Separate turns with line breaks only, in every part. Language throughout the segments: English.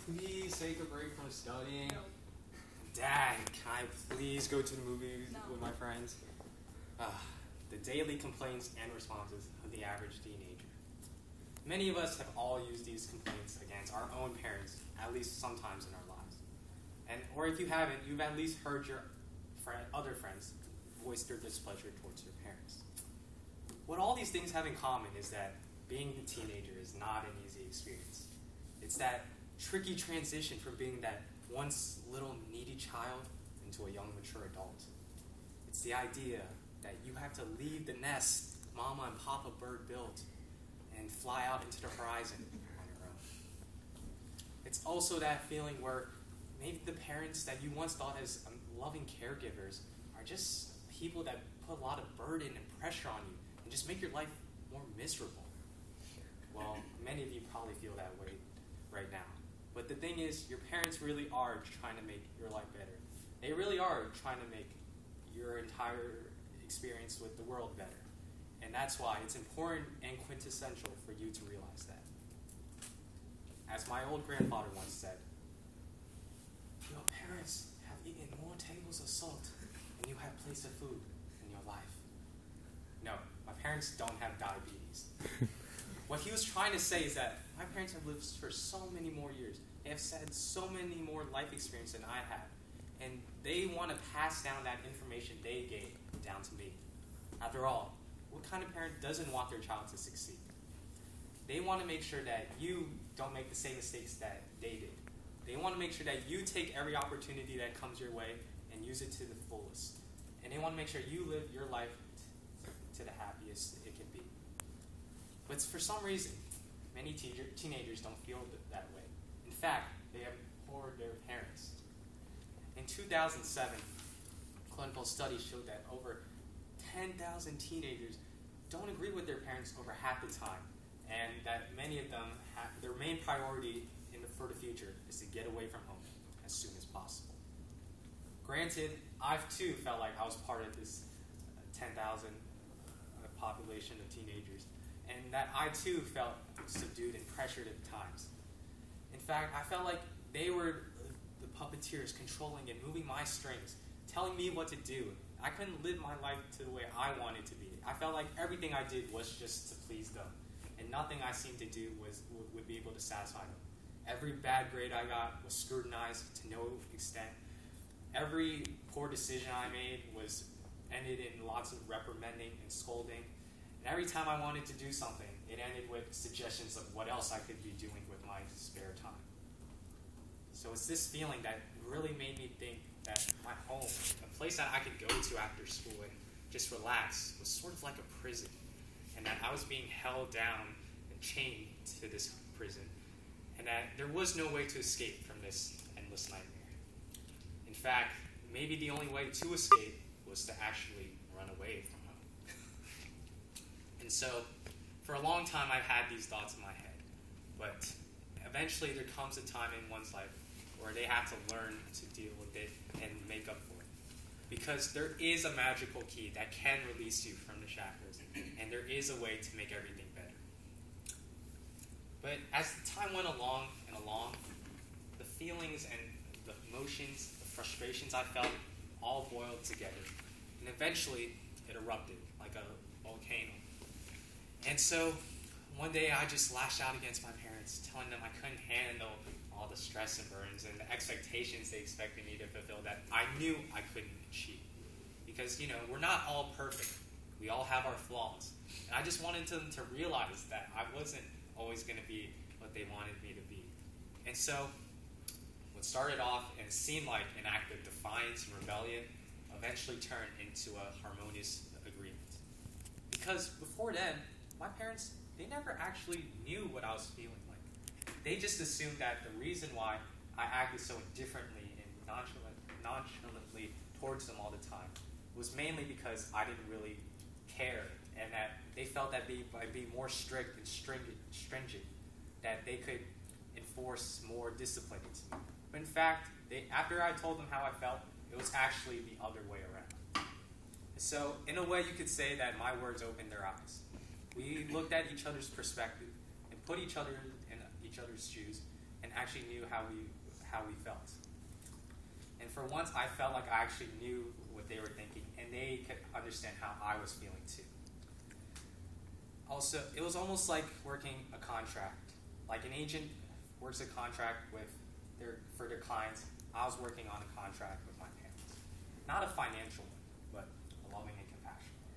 please take a break from studying?
No.
Dad, can I please go to the movies
No.
with my friends? The daily complaints and responses of the average teenager. Many of us have all used these complaints against our own parents, at least sometimes in our lives. Or if you haven't, you've at least heard your other friends voice their displeasure towards your parents. What all these things have in common is that being a teenager is not an easy experience. It's that tricky transition from being that once little needy child into a young mature adult. It's the idea that you have to leave the nest Mama and Papa Bird built and fly out into the horizon on your own. It's also that feeling where maybe the parents that you once thought as loving caregivers are just people that put a lot of burden and pressure on you and just make your life more miserable. Well, many of you probably feel that way right now. But the thing is, your parents really are trying to make your life better. They really are trying to make your entire experience with the world better. And that's why it's important and quintessential for you to realize that. As my old grandfather once said, your parents have eaten more tables of salt than you have plates of food in your life. No, my parents don't have diabetes. What he was trying to say is that my parents have lived for so many more years. They have had so many more life experience than I have. And they want to pass down that information they gave down to me. After all, what kind of parent doesn't want their child to succeed? They want to make sure that you don't make the same mistakes that they did. They want to make sure that you take every opportunity that comes your way and use it to the fullest. And they want to make sure you live your life to the happiest it can be. But for some reason, many teenagers don't feel that way. In fact, they abhor their parents. In 2007, clinical studies showed that over 10,000 teenagers don't agree with their parents over half the time, and that many of them have their main priority for the future is to get away from home as soon as possible. Granted, I've too felt like I was part of this 10,000 population of teenagers, and that I too felt subdued and pressured at times. In fact, I felt like they were the puppeteers controlling and moving my strings, telling me what to do. I couldn't live my life to the way I wanted to be. I felt like everything I did was just to please them, and nothing I seemed to do would be able to satisfy them. Every bad grade I got was scrutinized to no extent. Every poor decision I made ended in lots of reprimanding and scolding. And every time I wanted to do something, it ended with suggestions of what else I could be doing with my spare time. So it's this feeling that really made me think that my home, a place that I could go to after school and just relax, was sort of like a prison. And that I was being held down and chained to this prison. And that there was no way to escape from this endless nightmare. In fact, maybe the only way to escape was to actually run away from home. And so, for a long time, I've had these thoughts in my head. But eventually, there comes a time in one's life where they have to learn to deal with it and make up for it. Because there is a magical key that can release you from the shackles, and there is a way to make everything better. But as the time went along and along, the feelings and the emotions, the frustrations I felt, all boiled together. And eventually, it erupted like a volcano. And so, one day I just lashed out against my parents, telling them I couldn't handle all the stress and burdens and the expectations they expected me to fulfill that I knew I couldn't achieve. Because, we're not all perfect. We all have our flaws. And I just wanted them to realize that I wasn't always going to be what they wanted me to be. And so, what started off and seemed like an act of defiance and rebellion eventually turned into a harmonious agreement. Because before then, my parents, they never actually knew what I was feeling like. They just assumed that the reason why I acted so indifferently and nonchalantly towards them all the time was mainly because I didn't really care, and that they felt that by being more strict and stringent, that they could enforce more discipline into me. But in fact, after I told them how I felt, it was actually the other way around. So, in a way, you could say that my words opened their eyes. We looked at each other's perspective and put each other in each other's shoes and actually knew how we felt. And for once, I felt like I actually knew what they were thinking, and they could understand how I was feeling too. Also, it was almost like working a contract. Like an agent works a contract for their clients, I was working on a contract with my parents. Not a financial one, but a loving and compassionate one.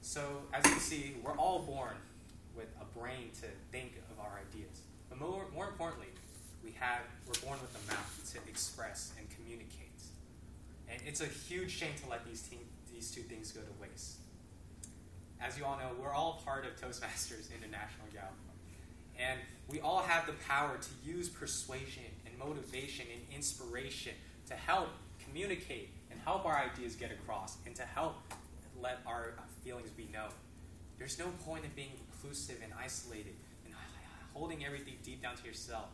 So, as you can see, we're all born with a brain to think of our ideas. But more importantly, we're born with a mouth to express and communicate. And it's a huge shame to let these two things go to waste. As you all know, we're all part of Toastmasters International Gavel. And we all have the power to use persuasion and motivation and inspiration to help communicate and help our ideas get across and to help let our feelings be known. There's no point in being reclusive and isolated and holding everything deep down to yourself.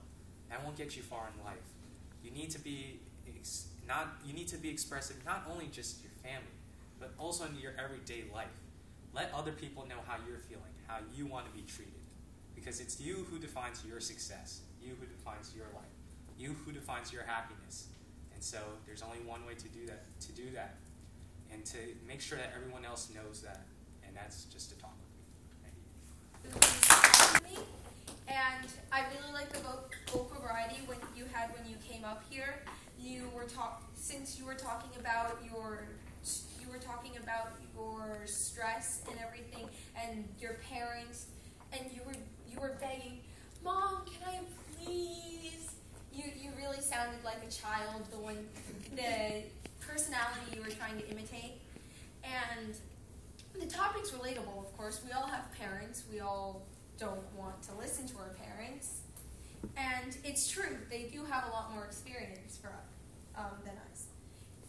That won't get you far in life. You need to be expressive, not only just your family, but also in your everyday life. Let other people know how you're feeling, how you want to be treated. Because it's you who defines your success, you who defines your life, you who defines your happiness. And so there's only one way to do that, and to make sure that everyone else knows that, and that's just to talk with me. Thank you.
And I really like the vocal variety when you came up here. Since you were talking about your stress and everything, and your parents, and you were begging, "Mom, can I please?" You really sounded like a child, the personality you were trying to imitate. And the topic's relatable, of course. We all have parents. We all don't want to listen to our parents. And it's true, they do have a lot more experience than us.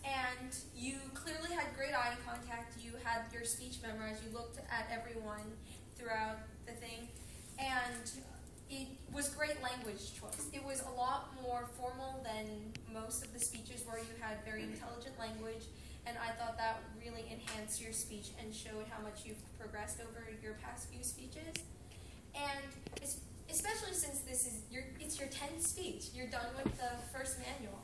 And you clearly had great eye contact. You had your speech memorized. You looked at everyone throughout the thing. And it was great language choice. It was a lot more formal than most of the speeches where you had very intelligent language. And I thought that really enhanced your speech and showed how much you've progressed over your past few speeches. And especially since it's your 10th speech. You're done with the first manual.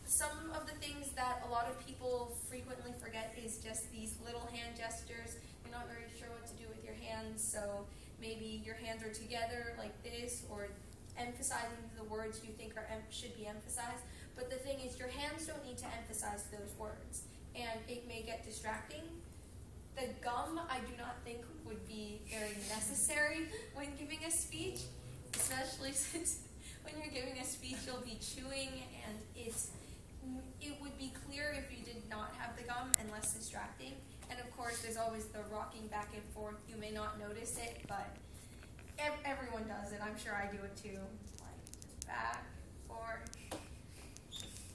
Some of the things that a lot of people frequently forget is just these little hand gestures. You're not very sure what to do with your hands, so maybe your hands are together like this, or emphasizing the words you think should be emphasized. But the thing is, your hands don't need to emphasize those words, and it may get distracting. The gum, I do not think would be very necessary when giving a speech, especially since when you're giving a speech, you'll be chewing, and it would be clear if you did not have the gum and less distracting. And of course, there's always the rocking back and forth. You may not notice it, but everyone does it. I'm sure I do it too. Like, just back, forth.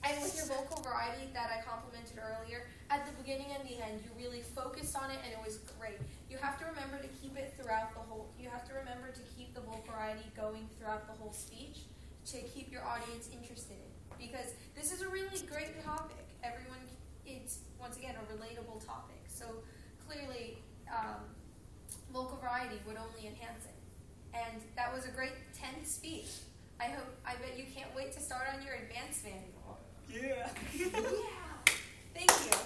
And with your vocal variety that I complimented earlier, at the beginning and the end, you really focused on it, and it was great. You have to remember to keep it throughout the whole. You have to remember to keep the vocal variety going throughout the whole speech to keep your audience interested in. Because this is a really great topic. It's once again a relatable topic. So clearly, vocal variety would only enhance it. And that was a great 10th speech. I bet you can't wait to start on your advanced manual.
Yeah.
Yeah. Thank you.